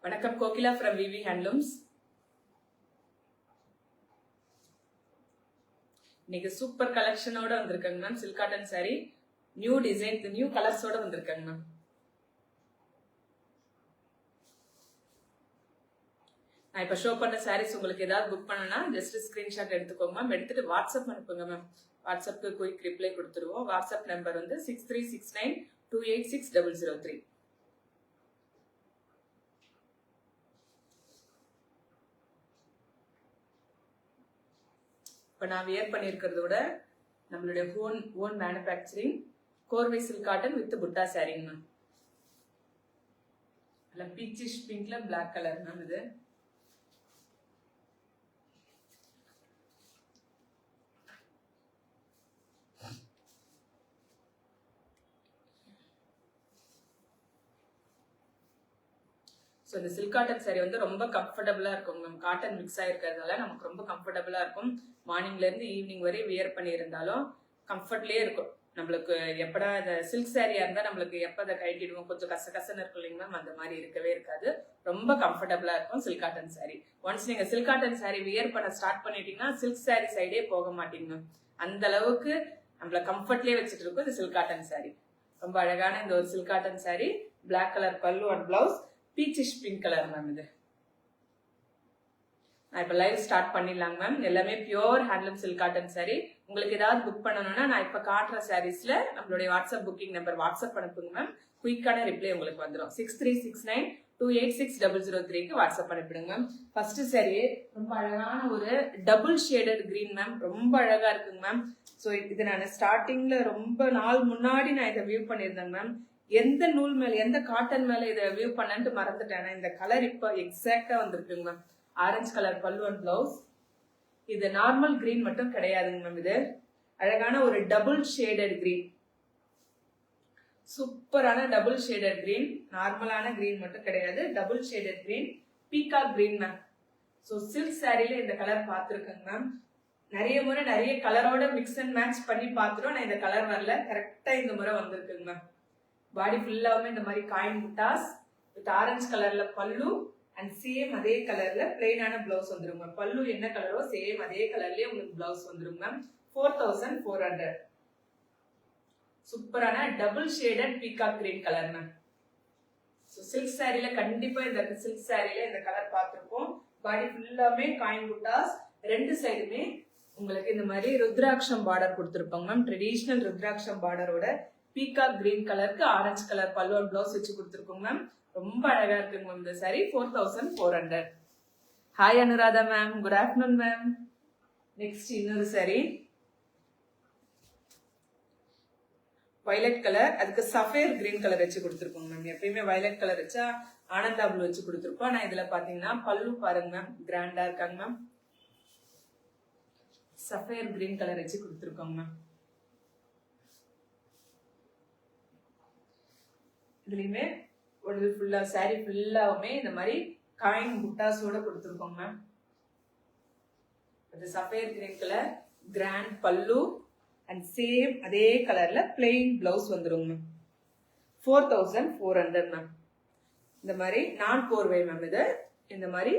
வணக்கம், Kokila from VV Handlooms. இன்னைக்கு super கலெக்ஷனோட வந்திருக்காங்க ma'am. Silk cotton sari, new design, new கலர்ஸோட வந்திருக்காங்க மேம். நான் இப்ப ஷோ பண்ண சாரீஸ் உங்களுக்கு ஏதாவது புக் பண்ணனா ஜஸ்ட் ஸ்கிரீன்ஷாட் எடுத்துக்கோங்க மேம். எடுத்துட்டு வாட்ஸ்அப் அனுப்புங்க மேம். வாட்ஸ்அப்க்கு குயிக் ரிப்ளை கொடுத்துருவோம். வாட்ஸ்அப் நம்பர் வந்து 6369286003. இப்போ நான் வியர் பண்ணியிருக்கிறதோட நம்மளுடைய own manufacturing Korvai silk cotton with butta சாரிங்க மேம். இல்லை பீச்சிஷ் பிங்க்ல பிளாக் கலர் மேம். இது ஸோ இந்த சில்க் காட்டன் சாரி வந்து ரொம்ப கம்ஃபர்டபுளா இருக்கும் மேம். காட்டன் மிக்ஸ் ஆயிருக்கிறதால நமக்கு ரொம்ப கம்ஃபர்டபுளா இருக்கும். மார்னிங்ல இருந்து ஈவினிங் வரை வியர் பண்ணியிருந்தாலும் கம்ஃபர்ட்லயே இருக்கும். நம்மளுக்கு எப்படா இந்த சில்க் சாரியா இருந்தா நம்மளுக்கு எப்ப அதை கட்டிடுவோம், கொஞ்சம் கசகசன்னு இருக்கும் இல்லைங்க மேம். அந்த மாதிரி இருக்கவே இருக்காது. ரொம்ப கம்ஃபர்டபுளா இருக்கும் சில்க் காட்டன் சாரி. ஒன்ஸ் நீங்க சில்க் காட்டன் சாரி வியர் பண்ண ஸ்டார்ட் பண்ணிட்டீங்கன்னா சில்க் சாரி சைடே போக மாட்டீங்க மேம். அந்த அளவுக்கு நம்மள கம்ஃபர்ட்லயே வச்சுட்டு இருக்கும் இந்த சில்க் காட்டன் சாரி. ரொம்ப அழகான இந்த ஒரு silk cotton sari, black colour pallu and blouse, peachish pink colour ma'am. இது நான் இப்ப லைவ் ஸ்டார்ட் பண்ணிடலாங்க மேம். எல்லாமே pure handloom silk cotton sari. உங்களுக்கு ஏதாவது புக் பண்ணணும்னா நான் இப்ப காட்டுற சாரீஸ்ல நம்மளுடைய வாட்ஸ்அப் புக்கிங் நம்பர் வாட்ஸ்அப் அனுப்புங்க மேம். குயிக்கான ரிப்ளை உங்களுக்கு வந்துடும். 6369286003க்கு வாட்ஸ்அப் அனுப்பிடுங்க மேம். ஃபர்ஸ்ட் சாரி ரொம்ப அழகான ஒரு டபுள் ஷேடட் கிரீன் மேம். ரொம்ப அழகா இருக்குங்க மேம். ஸோ இது நான் ஸ்டார்டிங்ல ரொம்ப நாள் முன்னாடி நான் இதை வியூ பண்ணியிருந்தேங்க மேம். எந்த நூல் மேல எந்த காட்டன் மேல இதை வியூ பண்ணன்ட்டு மறந்துட்டேன். இந்த கலர் இப்ப எக்ஸாக்டா வந்திருக்குங்க ma'am. Orange colour pallu and blouse. இது நார்மல் கிரீன் மட்டும் கிடையாதுங்க மேம். இது அழகான ஒரு டபுள் ஷேடட் கிரீன், சூப்பரான டபுள் ஷேடட் கிரீன். நார்மலான கிரீன் மட்டும் கிடையாது, double shaded green, peacock green ma'am. So silk சாரியில இந்த கலர் பார்த்துருக்கேங்க மேம். நிறைய முறை நிறைய கலரோட மிக்ஸ் அண்ட் மேட்ச் பண்ணி பார்த்துரும். நான் இந்த கலர் வரல, கரெக்டா இந்த முறை வந்திருக்குங்க மேம். பாடி ஃபுல்லாவுமே இந்த மாதிரி காயின் புட்டாஸ் வித் ஆரஞ்சு கலர்ல பல்லு அண்ட் சேம் அதே கலர்ல பிளெயினான பிளவுஸ் வந்துருங்க. பல்லு என்ன கலரோ சேம் அதே கலர்லயே உங்களுக்கு பிளவுஸ் வந்துருங்க. 4400. சூப்பரான double shaded peacock green colour ma'am. Silk சாரியில கண்டிப்பா இந்த சில்க் சாரியில இந்த கலர் பார்த்திருப்போம். பாடி ஃபுல்லாமே காயின் புட்டாஸ், ரெண்டு சைடுமே உங்களுக்கு இந்த மாதிரி ருத்ராட்சம் பார்டர் கொடுத்துருப்பாங்க மேம். ட்ரெடிஷனல் ருத்ராட்சம் பார்டரோட பீகாக் கிரீன் கலருக்கு orange colour pallu and blouse வச்சு கொடுத்துருக்கோங்க மேம். ரொம்ப அழகா இருக்குங்க மேம் இந்த sorry. 4400. Hi Anuradha ma'am, good afternoon ma'am. Next இன்னொரு சாரி வயலட் கலர், அதுக்கு சஃபேர் கிரீன் கலர் வச்சு கொடுத்துருக்கோங்க மேம். எப்பயுமே வயலட் கலர் வச்சா ஆனந்தா ப்ளூ வச்சு கொடுத்துருப்போம். நான் இதுல பாத்தீங்கன்னா பல்லு பாருங்க மேம், கிராண்டா இருக்காங்க மேம். சஃபேர் கிரீன் கலர் வச்சு கொடுத்துருக்கோங்க மேம். இதுலயுமே ஒரு ஃபுல்லா சாரி ஃபுல்லாவுமே இந்த மாதிரி காயின் புட்டாஸோட கொடுத்துருக்கோங்க மேம். அது சஃபேர் கிரீன் கலர், கிராண்ட் பல்லு அண்ட் சேம் அதே கலர்ல பிளெயின் பிளவுஸ் வந்துருங்க மேம். 4400 மேம். இந்த மாதிரி நான் கோர்வை மேம். இது இந்த மாதிரி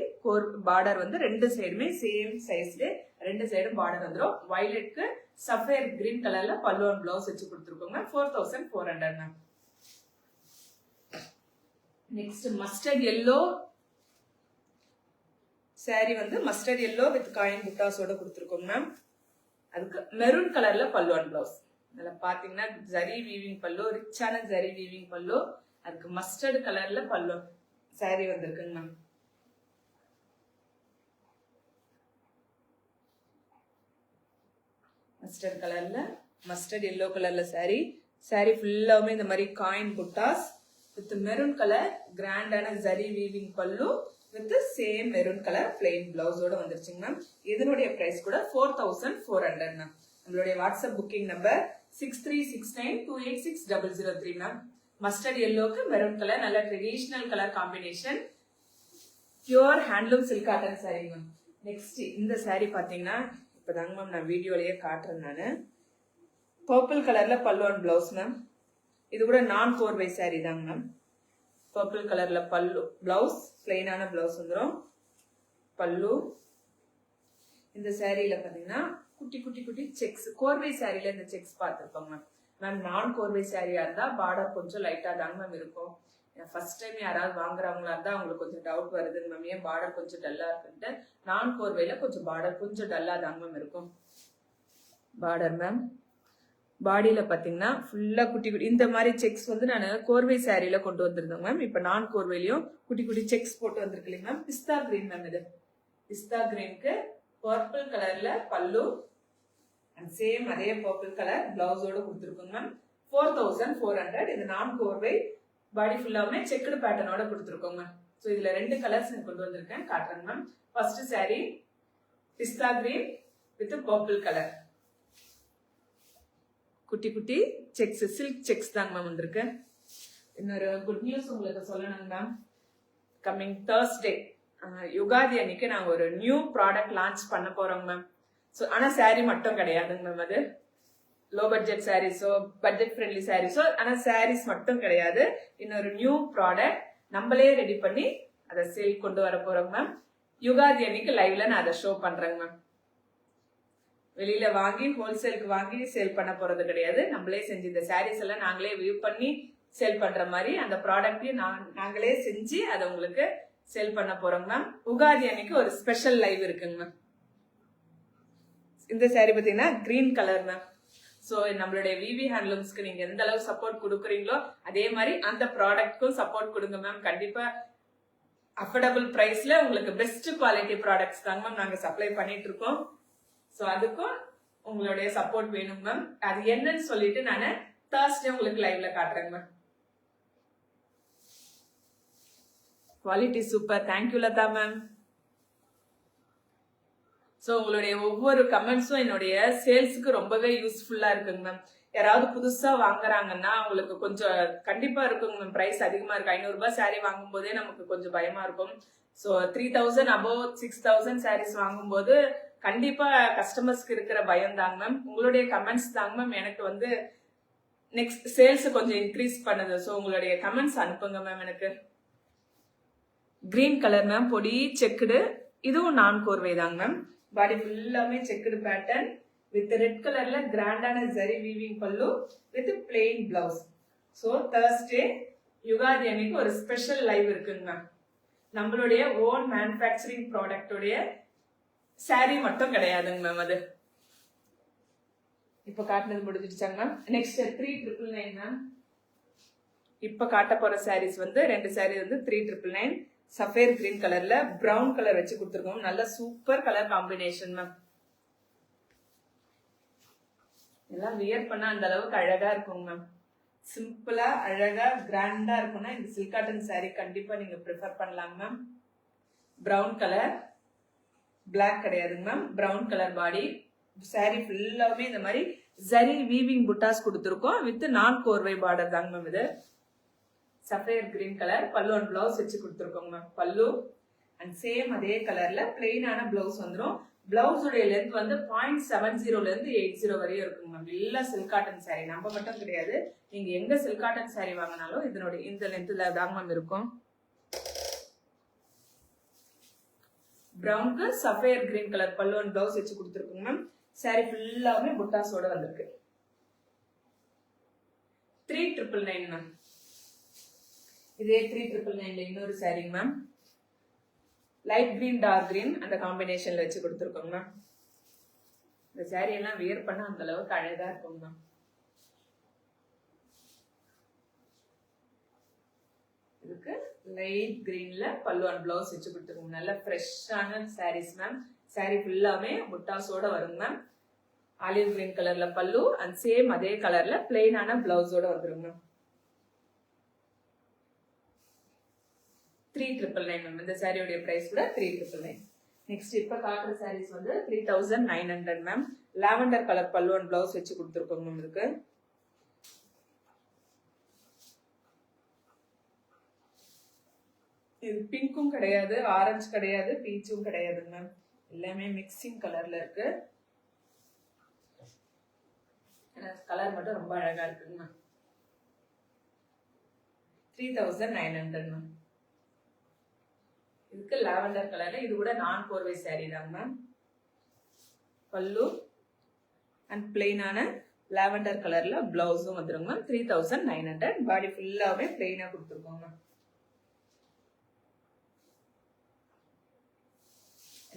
பார்டர் வந்து ரெண்டு சைடுமே சேம் சைஸ்ல ரெண்டு சைடும் பார்டர் வந்துடும். வயலட்க்கு சஃபேர் கிரீன் கலர்ல பல்லு அண்ட் பிளவுஸ் வச்சு கொடுத்துருக்கோங்க. 4400 ma'am. Next mustard yellow sari வந்து மஸ்டர்ட் எல்லோ வித் காயின் புட்டாஸோட கொடுத்துருக்கோங்க மேம். அதுக்கு மெரூன் கலர்ல பல்லு அண்ட் பிளவுஸ். அதில் பார்த்தீங்கன்னா ஜரி வீவிங் பல்லு, ரிச்சான ஜரி வீவிங் பல்லு. அதுக்கு மஸ்டர்ட் கலர்ல பல்லு சாரி வந்திருக்குங்க மேம். மஸ்டர்ட் கலர்ல மஸ்டர்ட் எல்லோ கலர்ல சாரி. சாரி ஃபுல்லாவுமே இந்த மாதிரி coin buttas with maroon colour கிராண்டான zari weaving pallu with same maroon colour plain பிளவுஸோட வந்துருச்சுங்க மேம். இதனுடைய பிரைஸ் கூட 4400 மேம். நம்மளுடைய WhatsApp booking number 6369286003 ma'am. Mustard எல்லோக்கு மெரூன் கலர், நல்ல traditional colour combination, pure handloom silk cotton sari ma'am. Next இந்த சாரி பாத்தீங்கன்னா இப்பதாங்க மேம் நான் வீடியோலயே காட்டுறேன். நானு பர்பிள் கலர்ல பல்லு அண்ட் பிளவுஸ் மேம். இது கூட நான் கோர்வை சாரி தாங்க மேம். பர்பிள் கலர்ல பல்லு, பிளவுஸ் பிளெயினான பிளவுஸ் வந்துடும். பல்லு. இந்த சாரீல பாத்தீங்கன்னா குட்டி குட்டி குட்டி செக்ஸ், கோர்வை சாரியில இந்த செக்ஸ் பார்த்துருப்போங்க மேம். நான் கோர்வை சாரியா இருந்தா பார்டர் கொஞ்சம் லைட்டா தாங்க மேம் இருக்கும். ஃபர்ஸ்ட் டைம் யாராவது வாங்குறவங்களா இருந்தா அவங்களுக்கு கொஞ்சம் டவுட் வருது மேம், ஏன் பார்டர் கொஞ்சம் டல்லா இருக்குன்ட்டு. நான் கோர்வையில கொஞ்சம் பார்டர் கொஞ்சம் டல்லா தாங்க மேம் இருக்கும் பார்டர் மேம். பாடியில பாத்தீங்கன்னா ஃபுல்லா குட்டி குட்டி இந்த மாதிரி செக்ஸ் வந்து நான் கோர்வை சாரியில கொண்டு வந்திருந்தேன் மேம். இப்ப நான் கோர்வையிலயும் குட்டி குட்டி செக்ஸ் போட்டு வந்திருக்கு இல்லைங்க மேம். பிஸ்தா கிரீன் மேம். இது பிஸ்தா கிரீனுக்கு பர்பிள் கலர்ல பல்லு அண்ட் சேம் அதே பர்பிள் கலர் பிளவுஸோட கொடுத்துருக்கோங்க மேம். 4400. இது நான் கோர்வை, பாடி ஃபுல்லாமே செக்குடு பேட்டர்னோட கொடுத்துருக்கோங்க மேம். ஸோ இதுல 2 கலர்ஸ் கொண்டு வந்திருக்கேன், காட்டுறேங்க மேம். First sari pista green with purple colour, குட்டி குட்டி செக்ஸ், சில்க் செக்ஸ் தாங்க மேம் வந்திருக்கு. இன்னொரு குட் நியூஸ் உங்களுக்கு சொல்லணுங்க மேம். கம்மிங் Thursday யுகாதி அன்னைக்கு நாங்க ஒரு நியூ ப்ராடக்ட் லான்ச் பண்ண போறோம் மேம். ஸோ ஆனா சாரி மட்டும் கிடையாதுங்க மேம். அது லோ பட்ஜெட் சாரீஸோ பட்ஜெட் ஃப்ரெண்ட்லி சாரீஸோ, ஆனா சாரீஸ் மட்டும் கிடையாது. இன்னொரு நியூ ப்ராடக்ட் நம்மளே ரெடி பண்ணி அதை சேல் கொண்டு வர போறோம் மேம். யுகாதி அன்னைக்கு லைவ்ல நான் அதை ஷோ பண்றேங்க மேம். வெளியில வாங்கி ஹோல்சேலுக்கு வாங்கி சேல் பண்ண போறது கிடையாது. நம்மளே செஞ்சு இந்த சாரீஸ் எல்லாம் நாங்களே வியூ பண்ணி சேல் பண்ற மாதிரி அந்த ப்ராடக்டையும் நாங்களே செஞ்சு அதை உங்களுக்கு சேல் பண்ண போறோம் மேம். உகாதி அன்னைக்கு ஒரு ஸ்பெஷல் லைவ் இருக்குங்க மேம். இந்த சாரி பாத்தீங்கன்னா கிரீன் கலர் மேம். ஸோ நம்மளுடைய விவி ஹேண்ட்லூம்ஸ்க்கு நீங்க எந்த அளவு சப்போர்ட் கொடுக்குறீங்களோ அதே மாதிரி அந்த ப்ராடக்ட்க்கும் சப்போர்ட் கொடுங்க மேம். கண்டிப்பா அஃபோர்டபுள் பிரைஸ்ல உங்களுக்கு பெஸ்ட் குவாலிட்டி ப்ராடக்ட்ஸ் தாங்க மேம் நாங்க சப்ளை பண்ணிட்டு இருக்கோம். ஸோ அதுக்கும் உங்களுடைய சப்போர்ட் வேணும் மேம். அது என்னன்னு சொல்லிட்டு நான் Thursday உங்களுக்கு லைவ்ல காட்டுறேங்க ma'am. Quality super, thank you Latha ma'am. So உங்களுடைய ஒவ்வொரு கமெண்ட்ஸும் என்னுடைய சேல்ஸுக்கு ரொம்பவே யூஸ்ஃபுல்லா இருக்குங்க மேம். யாராவது புதுசா வாங்குறாங்கன்னா அவங்களுக்கு கொஞ்சம் கண்டிப்பா இருக்குங்க மேம். பிரைஸ் அதிகமா இருக்கு. 500 ரூபாய் சாரி வாங்கும் போதே நமக்கு கொஞ்சம் பயமா இருக்கும். ஸோ 3000 above 6000 சாரீஸ் வாங்கும் போது கண்டிப்பா கஸ்டமர்ஸ்க்கு இருக்கிற பயம் தாங்க மேம். உங்களுடைய கமெண்ட்ஸ் தாங்க மேம் எனக்கு வந்து நெக்ஸ்ட் சேல்ஸ் கொஞ்சம் இன்க்ரீஸ் பண்ணுது. ஸோ உங்களுடைய கமெண்ட்ஸ் அனுப்புங்க மேம் எனக்கு. கிரீன் கலர் மேம், பொடி செக்குடு. இதுவும் நான் கோர்வை தாங்க மேம். பாடி ஃபுல்லாமே செக்குடு பேட்டர்ன் வித் ரெட் கலர்ல கிராண்டான zari weaving pallu with plain blouse. So Thursday Ugadi அன்னைக்கு ஒரு ஸ்பெஷல் லைவ் இருக்குங்க மேம். நம்மளுடைய ஓன் மேனுஃபேக்சரிங் ப்ராடக்டோடைய சாரி மட்டும் கிடையாதுங்க மேம். அது இப்ப காட்டினது முடிஞ்சிடுச்சாங்க மேம். Next 3999 ma'am. இப்ப காட்ட போற சாரீஸ் வந்து 2 சாரி வந்து 3999 சஃபேர் கிரீன் கலர்ல பிரவுன் கலர் வச்சு கொடுத்துருக்கோம். நல்ல சூப்பர் கலர் காம்பினேஷன் மேம். எல்லாம் வியர் பண்ணா அந்த அளவுக்கு அழகா இருக்கும் மேம். சிம்பிளா அழகா கிராண்டா இருக்கும்னா இந்த சில்க் காட்டன் சாரி கண்டிப்பா நீங்க ப்ரிஃபர் பண்ணலாம் மேம். பிரவுன் கலர், பிளாக் கிடையாதுங்க ma'am. Brown colour body sorry ஃபுல்லாவே இந்த மாதிரி ஜரி வீவிங் புட்டாஸ் கொடுத்துருக்கோம் வித் நான் கோர்வை பார்டர் தாங்க மேம். இது sapphire green colour pallu and blouse வச்சு கொடுத்துருக்கோங்க மேம். பல்லு அண்ட் சேம் அதே கலர்ல பிளெயினான பிளவுஸ் வந்துடும். பிளவுஸுடைய லென்த் வந்து 0.70 இருந்து 80 வரையும் இருக்குங்க மேம். எல்லாம் சில்க் காட்டன் சாரி, நம்ம மட்டும் கிடையாது. நீங்க எங்க சில்க் காட்டன் சாரி வாங்கினாலும் இதனுடைய இந்த லென்த்ல தாங்க மேம் இருக்கும். பிரவுனுக்கு sapphire green colour pallu and blouse வச்சு கொடுத்துருக்கோங்க மேம். சாரி ஃபுல்லாவே புட்டாஸோட வந்திருக்கு. 3999 மேம். இதே 3999 இன்னொரு சாரிங்க ma'am. Light green dark green அந்த காம்பினேஷன்ல வச்சு கொடுத்துருக்கோங்க மேம். இந்த சாரி எல்லாம் வியர் பண்ண அந்த அளவுக்கு அழகா இருக்குங்க மேம். இதுக்கு லைட் கிரீன்ல பல்லு அண்ட் பிளவுஸ் வச்சு கொடுத்துருக்கோம். நல்ல ஃப்ரெஷ்ஷான சாரீஸ் மேம். சாரி ஃபுல்லாமே புட்டாஸோட வருங்க மேம். ஆலிவ் கிரீன் கலர்ல பல்லு அண்ட் சேம் அதே கலர்ல பிளெயினான பிளவுஸோட வந்துருங்க மேம். 3999 மேம். இந்த சாரியோட பிரைஸ் கூட 3999. நெக்ஸ்ட் இப்ப காட்டுற சாரீஸ் வந்து 3900 ma'am. Lavender colour pallu and blouse வச்சு கொடுத்துருக்கோங்க மேம். இருக்கு இது பிங்க்கும் கிடையாது, ஆரஞ்சு கிடையாது, பீச்சும் கிடையாது மேம். எல்லாமே மிக்சிங் கலர்ல இருக்கு. கலர் மட்டும் ரொம்ப அழகா இருக்குங்க மேம். 3900 மேம். இதுக்கு லாவெண்டர் கலர்ல, இது கூட நான் கோர்வை சாரி தான் மேம். பல்லு அண்ட் பிளெயினான லாவெண்டர் கலர்ல பிளவுஸும் வந்துருங்க மேம். 3900. பாடி ஃபுல்லாவே பிளெயினா கொடுத்துருக்கோங்க.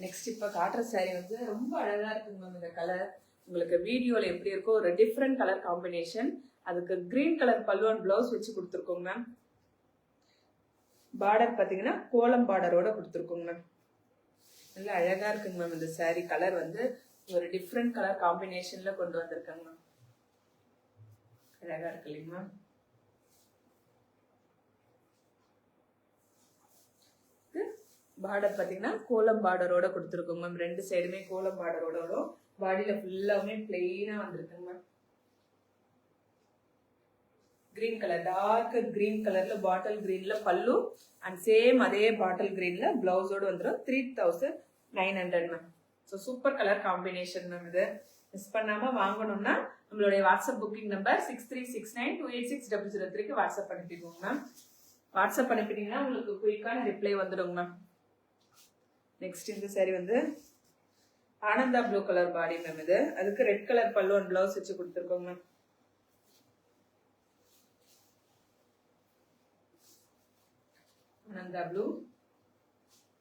நெக்ஸ்ட் இப்ப காட்டுற சாரி வந்து ரொம்ப அழகா இருக்குங்க மேம். இந்த கலர் உங்களுக்கு வீடியோல எப்படி இருக்கோ ஒரு டிஃப்ரெண்ட் கலர் காம்பினேஷன். அதுக்கு green colour pallu and blouse வச்சு கொடுத்துருக்கோங்க மேம். பார்டர் பாத்தீங்கன்னா கோலம் பார்டரோட கொடுத்துருக்கோங்க மேம். நல்லா அழகா இருக்குங்க மேம். இந்த சாரி கலர் வந்து ஒரு டிஃப்ரெண்ட் கலர் காம்பினேஷன்ல கொண்டு வந்திருக்காங்க மேம். அழகா இருக்கு இல்லைங்க மேம். பார்டர் பாத்தீங்கன்னா கோலம் பார்டரோட கொடுத்துருக்கோங்க மேம். ரெண்டு சைடுமே கோலம் பார்டரோட வரும். பாடியில ஃபுல்லாவுமே பிளெயினா வந்திருக்குங்க ma'am. Green colour, dark green கலர்ல பாட்டில் கிரீன்ல பல்லு அண்ட் சேம் அதே பாட்டில் கிரீன்ல பிளவுஸோட வந்துடும். 3900 ma'am. So super colour combination ma'am. இது மிஸ் பண்ணாம வாங்கணும்னா நம்மளுடைய வாட்ஸ்அப் புக்கிங் நம்பர் 6369286003 வாட்ஸ்அப் அனுப்பிடுவோங்க மேம். வாட்ஸ்அப் அனுப்பிட்டீங்கன்னா உங்களுக்கு குயிக்கான ரிப்ளை வந்துடுங்க மேம். நெக்ஸ்ட் இந்த சாரி வந்து Ananda blue colour body ma'am. இது அதுக்கு red colour pallu and blouse வச்சு கொடுத்துருக்கோங்க மேம். ஆனந்தா ப்ளூ,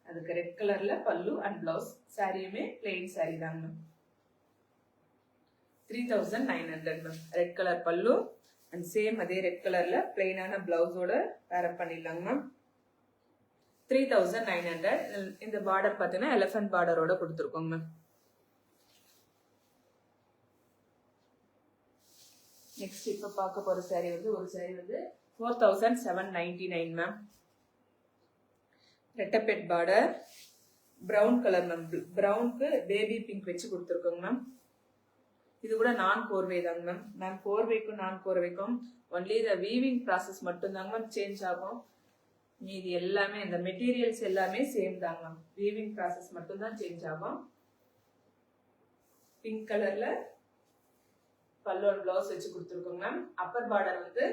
அதுக்கு ரெட் கலர்ல பல்லு அண்ட் பிளவுஸ். சாரியுமே பிளெயின் சாரி தாங்க ma'am. 3900 ma'am. Red colour pallu and same அதே ரெட் கலர்ல பிளெயினான பிளவுஸோட பேரப் பண்ணிடலாங்க மேம். 3900. இந்த பார்டர் பார்த்தீங்கன்னா எலிஃபென்ட் பார்டரோட கொடுத்துருக்கோங்க மேம். நெக்ஸ்ட் இப்ப பார்க்க போற சாரி வந்து ஒரு சாரி வந்து 4799 மேம். ரெட்டப்பெட் பார்டர், பிரவுன் கலர் மேம். பிரவுனுக்கு பேபி பிங்க் வச்சு கொடுத்துருக்கோங்க மேம். இது கூட நான் கோர்வை தாங்க மேம். மேம் கோர்வைக்கும் நான் கோர்வைக்கும் ஒன்லி த வீவிங் ப்ராசஸ் மட்டும் தாங்க மேம் சேஞ்ச் ஆகும். மீதி எல்லாமே இந்த மெட்டீரியல்ஸ் எல்லாமே சேம் தாங்க மேம். வீவிங் ப்ராசஸ் மட்டும் தான் சேஞ்ச் ஆகும். பிங்க் கலர்ல பல்லு அண்ட் பிளவுஸ் வச்சு கொடுத்துருக்கோங்க மேம். அப்பர் பார்டர் வந்து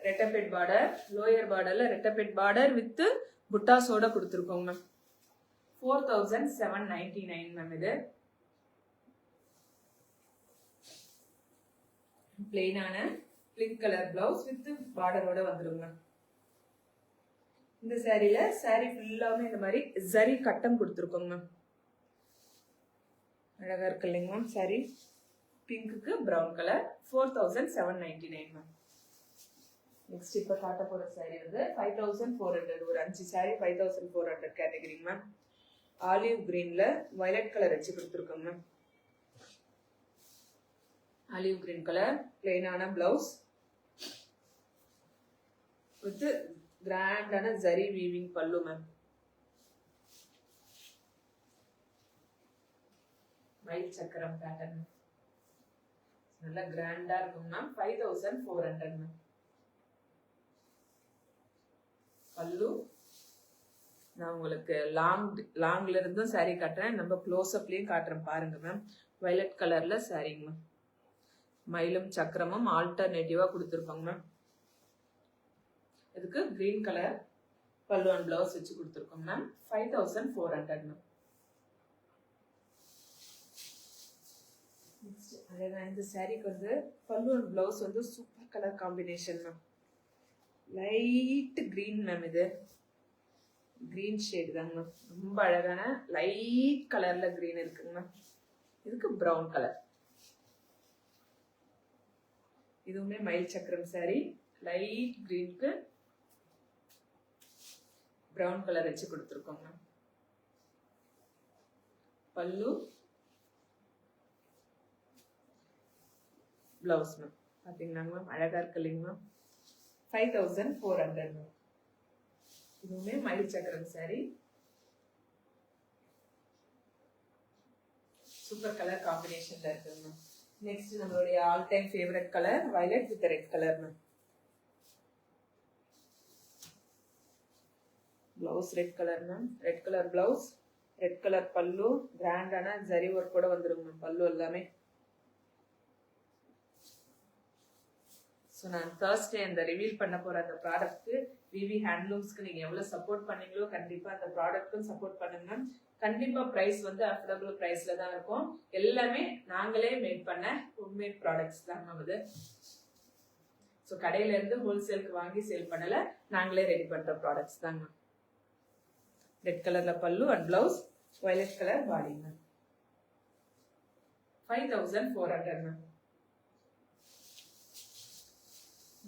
ரெட்டப்பெட் பார்டர், லோயர் பார்டர்ல ரெட்டப்பெட் பார்டர் வித் புட்டாஸோட கொடுத்துருக்கோங்க மேம். 4799 மேம். இது பிளெயினான பிங்க் கலர் பிளவுஸ் வித் பார்டரோட வந்துருங்க. இந்த சாரியில சாரி ஃபுல்லாமே இந்த மாதிரி ஜரி கட்டம் கொடுத்துருக்கோங்க மேம். அழகா இருக்கு இல்லைங்க மேம் சாரி. பிங்க்குக்கு பிரவுன் கலர். 4799 மேம். நெக்ஸ்ட் இப்ப காட்ட போற சாரி வந்து 5400. ஒரு 5 சாரி 5400 கேட்டகரி மேம். ஆலிவ் கிரீன்ல வயலட் கலர் வச்சு கொடுத்துருக்கோங்க மேம். ஆலிவ் கிரீன் கலர் பிளெயினான பிளவுஸ் வித் கிராண்டான ஜரி வீவிங் பல்லு மேம். மயில் சக்கரம் பேட்டர்ன் நல்லா கிராண்டா இருக்கும் மேம். 5400 மேம். பல்லு நான் உங்களுக்கு லாங்ல இருந்தும் சாரி காட்டுறேன், நம்ம க்ளோஸ் அப்லயும் காட்டுறேன் பாருங்க மேம். வயலட் கலர்ல சாரிங்க மேம். மயிலும் சக்கரமும் ஆல்டர்னேட்டிவா கொடுத்துருப்பாங்க மேம். இதுக்கு green colour pallu and blouse வச்சு கொடுத்துருக்கோம் மேம். 5400 மேம். அதேதான் இந்த சாரிக்கு வந்து பல்லு அண்ட் பிளவுஸ் வந்து super colour combination ma'am. Light green ma'am. இது கிரீன் ஷேட் தாங்க மேம். ரொம்ப அழகான லைட் கலர்ல கிரீன் இருக்குங்க மேம். இதுக்கு பிரவுன் கலர். இதுவுமே மயில் சக்கரம் சாரி. லைட் கிரீனுக்கு பிரவுன் கலர் வச்சு கொடுத்துருக்கோங்க மேம். பல்லு பிளவுஸ் மேம். பாத்தீங்களா மேம் அழகா இருக்கு இல்லைங்க மேம். 5400 மேம். இதுவுமே மயில் சக்கரம் சாரி. சூப்பர் கலர் காம்பினேஷன்ல இருக்குங்க மேம். நெக்ஸ்ட் நம்மளுடைய all time favourite colour violet with red colour ma'am. Blouse red colour ma'am. Red colour blouse, red colour பல்லு, கிராண்டான ஜரி ஒர்க் கூட வந்துருங்க மேம். பல்லு எல்லாமே ஸோ நான் Thursday அந்த ரிவீல் பண்ண போற அந்த ப்ராடக்ட்க்கு விவி ஹேண்ட்லூம்ஸ்க்கு நீங்க எவ்வளவு சப்போர்ட் பண்ணீங்களோ கண்டிப்பா அந்த ப்ராடக்ட்க்கும் சப்போர்ட் பண்ணுங்க. கண்டிப்பா பிரைஸ் வந்து அஃபோர்டபுள் பிரைஸ்ல தான் இருக்கும். எல்லாமே நாங்களே மேட் பண்ண ஹோம்மேட் ப்ராடக்ட்ஸ் தான் இது. ஸோ கடையில இருந்து ஹோல்சேலுக்கு வாங்கி சேல் பண்ணல, நாங்களே ரெடி பண்ற ப்ராடக்ட்ஸ் தாங்க. ரெட் கலர்ல pallu and blouse, violet colour பாடிங்க. 5400 மேம்.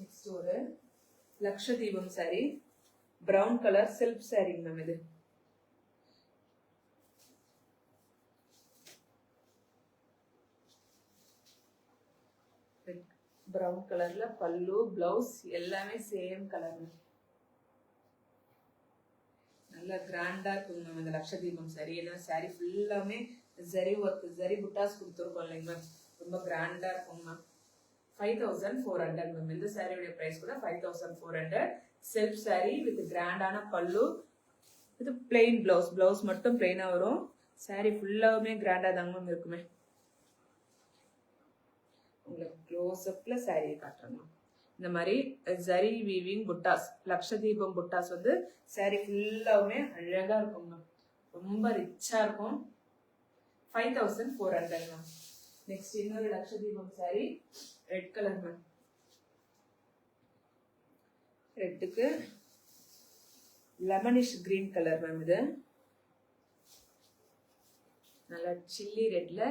நெக்ஸ்ட் ஒரு லக்ஷதீபம் sari, brown colour silk sari ma'am. இது பிரவுன் கலர்ல பல்லு பிளவுஸ் எல்லாமே சேம் கலர். நல்லா கிராண்டா இருக்குங்க மேம் இந்த லக்ஷதீபம் சாரி. ஏன்னா சாரி ஃபுல்லாமே ஜரி ஒர்க், ஜரி புட்டாஸ் கொடுத்துருக்கோம் இல்லைங்க மேம், ரொம்ப கிராண்டா இருக்கும் மேம். 5400 மேம். இந்த சாரியோட பிரைஸ் கூட 5400. செல்ஃப் சாரி வித் கிராண்டான பல்லு, இது பிளெயின் பிளவுஸ். பிளவுஸ் மட்டும் பிளெயினா வரும். சாரி ஃபுல்லாவுமே கிராண்டா தாங்க மேம் இருக்குமே. உங்களுக்கு க்ளோஸ் அப்ல சாரியை காட்டுறேன். இந்த மாதிரி ஜரி வீவிங் புட்டாஸ், லக்ஷதீபம் புட்டாஸ் வந்து சாரி ஃபுல்லாவுமே அழகா இருக்கும் மேம், ரொம்ப ரிச்சா இருக்கும். 5400 மேம். நெக்ஸ்ட் இன்னொரு Lakshadeepam sari, red colour ma'am. ரெட்டுக்கு லெமனிஷ் கிரீன் கலர் மேம். இது நல்லா சில்லி ரெட்ல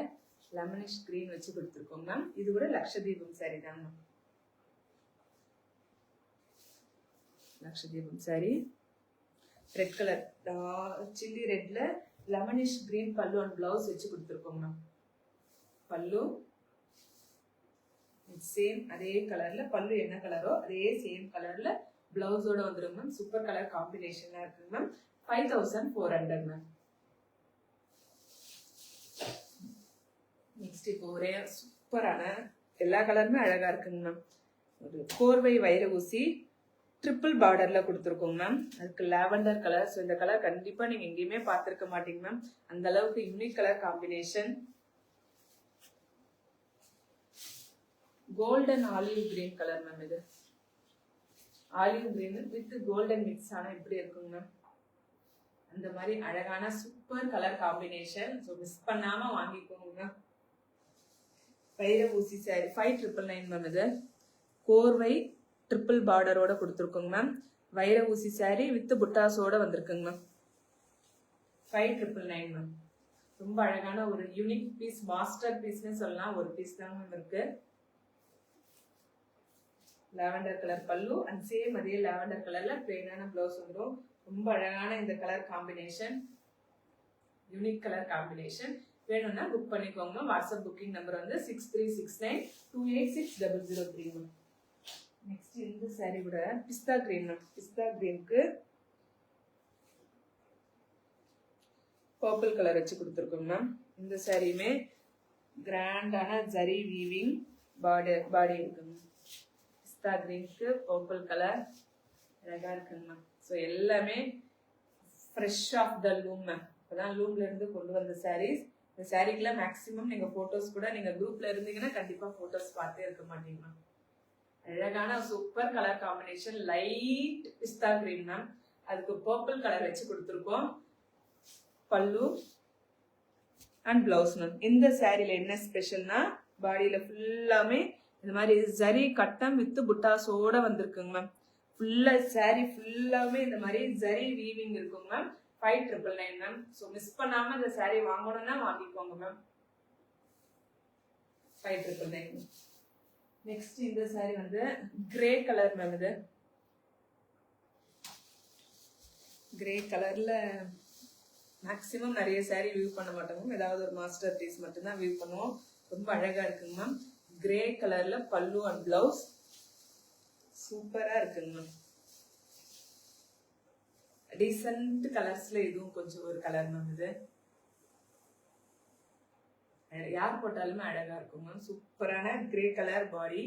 லெமனிஷ் கிரீன் வச்சு கொடுத்துருக்கோம் மேம். இது கூட லக்ஷதீபம் சாரி தான் ma'am. Lakshadeepam sari red colour chilli ரெட்ல lemonish green pallu and blouse வச்சு கொடுத்துருக்கோம் மேம். பல்லு சேம் அதே கலர்ல, பல்லு என்ன கலரோ அதே சேம் கலர்ல பிளவுஸோட வந்துடும் மேம். சூப்பர் கலர் காம்பினேஷனா இருக்கு மேம். 5400 மேம். நெக்ஸ்ட் இப்போ ஒரே சூப்பரான எல்லா கலருமே அழகா இருக்குங்க மேம். ஒரு கோர்வை வைர ஊசி ட்ரிபிள் பார்டர்ல கொடுத்துருக்கோங்க மேம். அதுக்கு லாவெண்டர் கலர். ஸோ இந்த கலர் கண்டிப்பா நீங்க எங்கேயுமே பார்த்திருக்க மாட்டீங்க மேம், அந்த அளவுக்கு unique colour combination. Golden olive green colour ma'am. இது olive green with golden mix ஆனா எப்படி இருக்குங்க மேம், அந்த மாதிரி அழகான super colour combination. So miss பண்ணாம வாங்கிக்கோங்க மேம். வைர ஊசி சாரி 5999 மேம். இது கோர்வை ட்ரிபிள் பார்டரோட கொடுத்துருக்கோங்க மேம். வைர ஊசி சாரி வித் புட்டாஸோட வந்திருக்குங்க மேம். 5999 மேம். ரொம்ப அழகான ஒரு யூனிக் பீஸ், மாஸ்டர் பீஸ்னு சொல்லலாம். ஒரு பீஸ் தான் மேம் இருக்கு. Lavender colour pallu and same அதே லாவெண்டர் கலர்ல பிளெயினான பிளவுஸ் வந்துடும். ரொம்ப அழகான இந்த colour combination, unique colour combination. வேணும்னா புக் பண்ணிக்கோங்க. வாட்ஸ்அப் புக்கிங் நம்பர் வந்து 6369286003 மேம். நெக்ஸ்ட் இந்த சாரி கூட பிஸ்தா கிரீன் மேம். பிஸ்தா கிரீனுக்கு பர்பிள் கலர் வச்சு கொடுத்துருக்கோம் மேம். இந்த சாரியுமே கிராண்டான ஜரி வீவிங் பாடி இருக்குங்க. பிஸ்தா கிரீனுக்கு பர்பிள் கலர் அழகா இருக்குங்க மேம். ஸோ எல்லாமே fresh off the loom ma'am. இப்போதான் லூம்ல இருந்து கொண்டு வந்த சாரீஸ். இந்த சாரிக்குலாம் மேக்ஸிமம் நீங்க போட்டோஸ் கூட நீங்க குரூப்ல இருந்தீங்கன்னா கண்டிப்பா போட்டோஸ் பார்த்தே இருக்க மாட்டீங்க மேம். அழகான சூப்பர் கலர் காம்பினேஷன், லைட் பிஸ்தா கிரீன் மேம். அதுக்கு பர்பிள் கலர் வச்சு கொடுத்துருக்கோம். பல்லு அண்ட் பிளவுஸ் மேம். இந்த சாரியில என்ன ஸ்பெஷல்னா பாடியில ஃபுல்லாமே இந்த மாதிரி ஜரி கட்டம் வித் புட்டாஸோட வந்திருக்குங்க மேம். ஃபுல்லா சாரி ஃபுல்லாமே இந்த மாதிரி ஜரி வீவிங் இருக்குங்க மேம். 5999 மேம். ஸோ மிஸ் பண்ணாம இந்த சாரி வாங்கணும்னா வாங்கிக்கோங்க மேம். 5999. நெக்ஸ்ட் இந்த சாரி வந்து கிரே கலர் மேம். இது கிரே கலர்ல மேக்ஸிமம் நிறைய சாரி வியூ பண்ண மாட்டோம், ஏதாவது ஒரு மாஸ்டர் பீஸ் மட்டும்தான் வியூ பண்ணுவோம். ரொம்ப அழகா இருக்குங்க மேம். கிரே கலர்ல பல்லு அண்ட் பிளவுஸ் சூப்பரா இருக்குங்க மேம். டீசன்ட் கலர்ஸ்ல இதுவும் கொஞ்சம் ஒரு கலர் மேம். இது யார் போட்டாலுமே அழகா இருக்கும் மேம். சூப்பரான கிரே கலர் பாடி,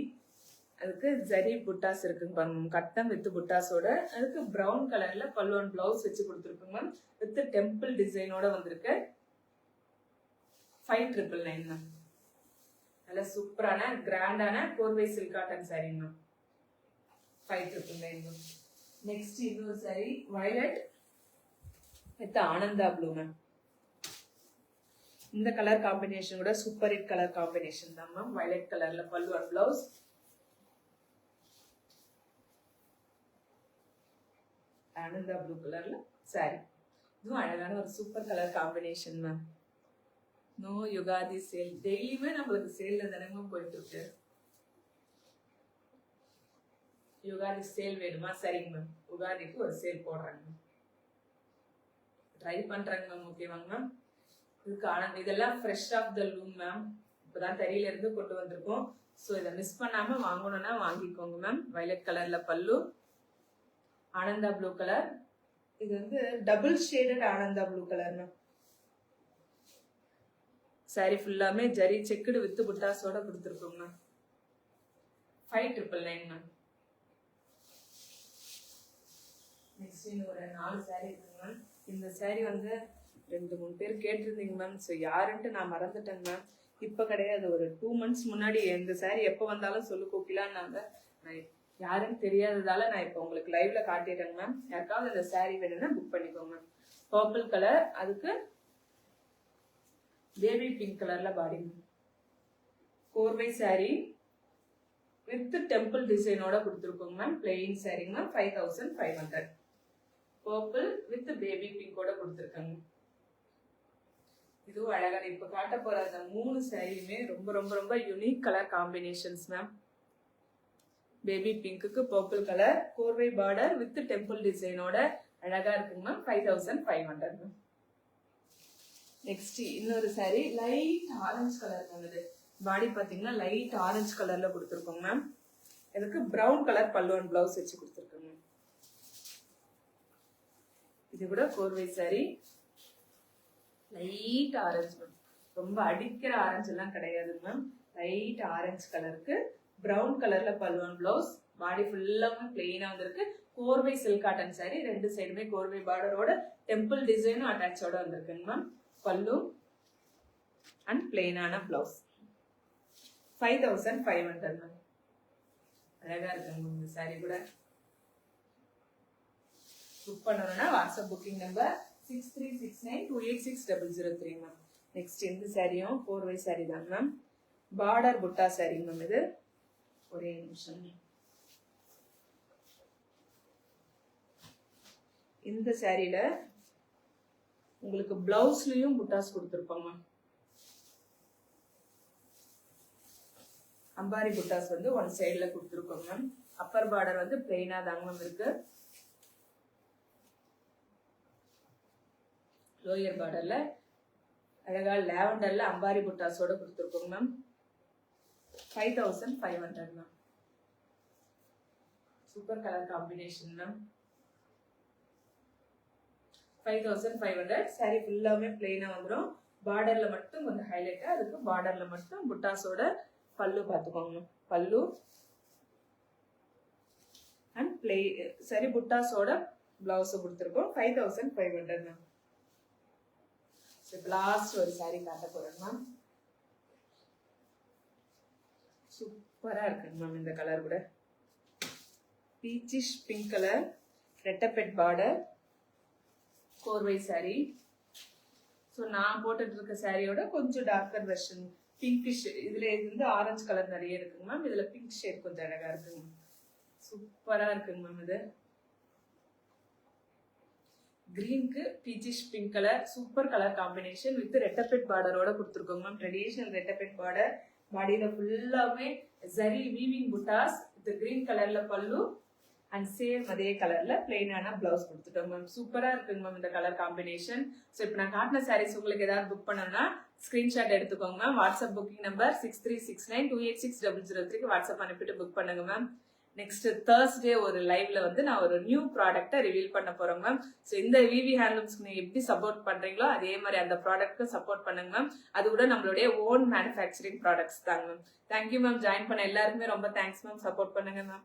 அதுக்கு ஜரி புட்டாஸ் இருக்குங்க பாருங்க, கட்டம் வித் புட்டாஸோட. அதுக்கு பிரவுன் கலர்ல பல்லு அண்ட் பிளவுஸ் வச்சு கொடுத்துருக்குங்க மேம். வித் டெம்பிள் டிசைனோட வந்திருக்கு. 5999 மேம். நல்ல சூப்பரான கிராண்டான Korvai silk cotton sari ma'am. 5,999 ma'am. Next இன்னொரு sari violet with Ananda blue ma'am. இந்த கலர் காம்பினேஷன் கூட சூப்பர் ஹிட் கலர் காம்பினேஷன் தான் மேம். வயலட் கலர்ல pallu and blouse. Ananda blue கலர்ல சாரி. இதுவும் அழகான ஒரு சூப்பர் colour combination ma'am. No Ugadi sale. டெய்லியுமே நம்மளுக்கு சேல்ல தானே போயிட்டு இருக்கு. யுகாதி சேல் வேணுமா? சரிங்க மேம். யுகாதிக்கு ஒரு சேல் போடுறாங்க மேம். ட்ரை பண்றாங்க மேம். ஓகேவாங்க மேம். இதுக்கு ஆனந்த் இதெல்லாம் fresh off the loom ma'am. இப்பதான் தறியில இருந்து கொண்டு வந்திருக்கோம். ஸோ இதை மிஸ் பண்ணாம வாங்கணும்னா வாங்கிக்கோங்க மேம். வயலட் கலர்ல பல்லு, ஆனந்தா ப்ளூ கலர். இது வந்து double shaded Ananda blue colour ma'am. Sorry ஃபுல்லாமே ஜரி செக்குடு வித்து புட்டாஸோட கொடுத்துருக்கோங்க மேம். 5,999 மேம். நெக்ஸ்ட் இன்னும் ஒரு 4 சாரி இருக்குங்க மேம். இந்த சாரி வந்து 2-3 பேர் கேட்டிருந்தீங்க மேம். ஸோ யாருன்ட்டு நான் மறந்துட்டேங்க மேம். இப்போ கிடையாது, ஒரு 2 months முன்னாடி இந்த சாரி எப்போ வந்தாலும் சொல்லு கோகிலான்னாங்க. நான் யாருன்னு தெரியாததால நான் இப்போ உங்களுக்கு லைவ்ல காட்டிடுறேங்க மேம். யாருக்காவது இந்த சாரி வேணும்னா புக் பண்ணிக்கோங்க மேம். பர்பிள் கலர், அதுக்கு பேபி பிங்க் கலர்ல body ma'am. Korvai sari with temple டிசைனோட கொடுத்துருக்கோங்க மேம். பிளெயின் சாரிங்க மேம். 5,500. பர்பிள் வித் பேபி பிங்கோட கொடுத்துருக்காங்க. இதுவும் அழகான இப்ப காட்ட போற அந்த 3 சாரியுமே ரொம்ப ரொம்ப ரொம்ப unique colour combinations ma'am. Baby பிங்க்குக்கு purple colour, Korvai border with temple டிசைனோட அழகா இருக்குங்க மேம். 5,500 மேம். நெக்ஸ்ட் இன்னொரு சாரி லைட் ஆரஞ்சு கலர் வந்தது. பாடி பாத்தீங்கன்னா லைட் ஆரஞ்சு கலர்ல கொடுத்துருக்கோங்க மேம். இதுக்கு brown colour pallu and blouse வச்சு கொடுத்துருக்கோங்க. இது கூட கோர்வை சாரி லைட் ஆரஞ்சு மேம். ரொம்ப அடிக்கிற ஆரஞ்சு எல்லாம் கிடையாது மேம். லைட் ஆரஞ்சு கலருக்கு பிரவுன் கலர்ல பல்லு அண்ட் பிளவுஸ். பாடி ஃபுல்லாமே பிளெயினா வந்திருக்கு. கோர்வை சில்க் காட்டன் சாரி. 2 சைடுமே கோர்வை பார்டரோட டெம்பிள் டிசைனும் அட்டாச்சோட வந்திருக்குங்க மேம். பல்லு அண்ட் பிளெயினான பிளவுஸ். 5,500 மேம். அழகா இருக்குங்க இந்த சாரி கூட. புக் பண்ணணும்னா WhatsApp booking number 6369286003 ma'am. Next இந்த சாரியும் கோர்வை சாரி தான் மேம். பார்டர் புட்டா சாரி மேம். இது ஒரே நிமிஷம். இந்த சாரியில உங்களுக்கு பிளவுஸ்லயும் புட்டாஸ் கொடுத்துருப்பாங்க மேம். அம்பாரி புட்டாஸ் வந்து 1 சைடுல கொடுத்துருக்கோம் மேம். அப்பர் பார்டர் வந்து பிளெயினா தாங்க மேம் இருக்கு. லோயர் பார்டர்ல அழகா லாவெண்டர்ல அம்பாரி புட்டாஸோட கொடுத்துருக்கோங்க ma'am. 5,500 ma'am. Super colour combination ma'am. 5,500. Sari ஃபுல்லாமே பிளெயினா வந்துடும். பார்டர்ல மட்டும் கொஞ்சம் ஹைலைட்டா, அதுக்கு பார்டர்ல மட்டும் புட்டாஸோட பல்லு பார்த்துக்கோங்க. பல்லு அண்ட் சரி புட்டாஸோட பிளவுஸ் கொடுத்துருக்கோம். 5,500 மேம். லாஸ்ட் ஒரு சாரி காட்ட போறேன் மேம். சூப்பரா இருக்குங்க மேம் இந்த கலர் கூட. பீச்சிஷ் பிங்க் கலர், ரெட்டப்பெட் பார்டர், கோர்வை சாரி. ஸோ நான் போட்டுட்டு இருக்க சாரியோட கொஞ்சம் டார்க்கர் வெர்ஷன் பிங்கிஷ். இதுல இருந்து ஆரஞ்சு கலர் நிறைய இருக்குங்க மேம். இதுல பிங்க் ஷேட் கொஞ்சம் அழகா இருக்குங்க. சூப்பரா இருக்குங்க மேம். இது கிரீனுக்கு peachish pink colour, super colour combination with ரெட்டப்பெட் பார்டரோட கொடுத்துருக்கோங்க மேம். ட்ரெடிஷனல் ரெட்டப்பெட் பார்டர். பாடியில ஃபுல்லாமே zari weaving buttas with green கலர்ல பல்லு அண்ட் சேம் அதே கலர்ல பிளெயினான பிளவுஸ் கொடுத்துட்டோம் மேம். சூப்பரா இருக்குங்க மேம் இந்த கலர் காம்பினேஷன். ஸோ இப்போ நான் காட்டின சாரீஸ் உங்களுக்கு ஏதாவது புக் பண்ணணும்னா ஸ்கிரீன்ஷாட் எடுத்துக்கோங்க ma'am. WhatsApp booking number 6369286003 WhatsApp அனுப்பிட்டு புக் பண்ணுங்க மேம். நெக்ஸ்ட் Thursday ஒரு லைவ்ல வந்து நான் ஒரு நியூ ப்ராடக்ட்டை ரிவீல் பண்ண போறேன் மேம். ஸோ இந்த விவி ஹேண்ட்லூம்ஸ்க்கு நீங்க எப்படி சப்போர்ட் பண்றீங்களோ அதே மாதிரி அந்த ப்ராடக்ட்க்கு சப்போர்ட் பண்ணுங்க மேம். அது கூட நம்மளுடைய ஓன் மேனுஃபேக்சரிங் ப்ராடக்ட்ஸ் தாங்க மேம். Thank you ma'am. ஜாயின் பண்ண எல்லாருக்குமே ரொம்ப தேங்க்ஸ் மேம். சப்போர்ட் பண்ணுங்க மேம்.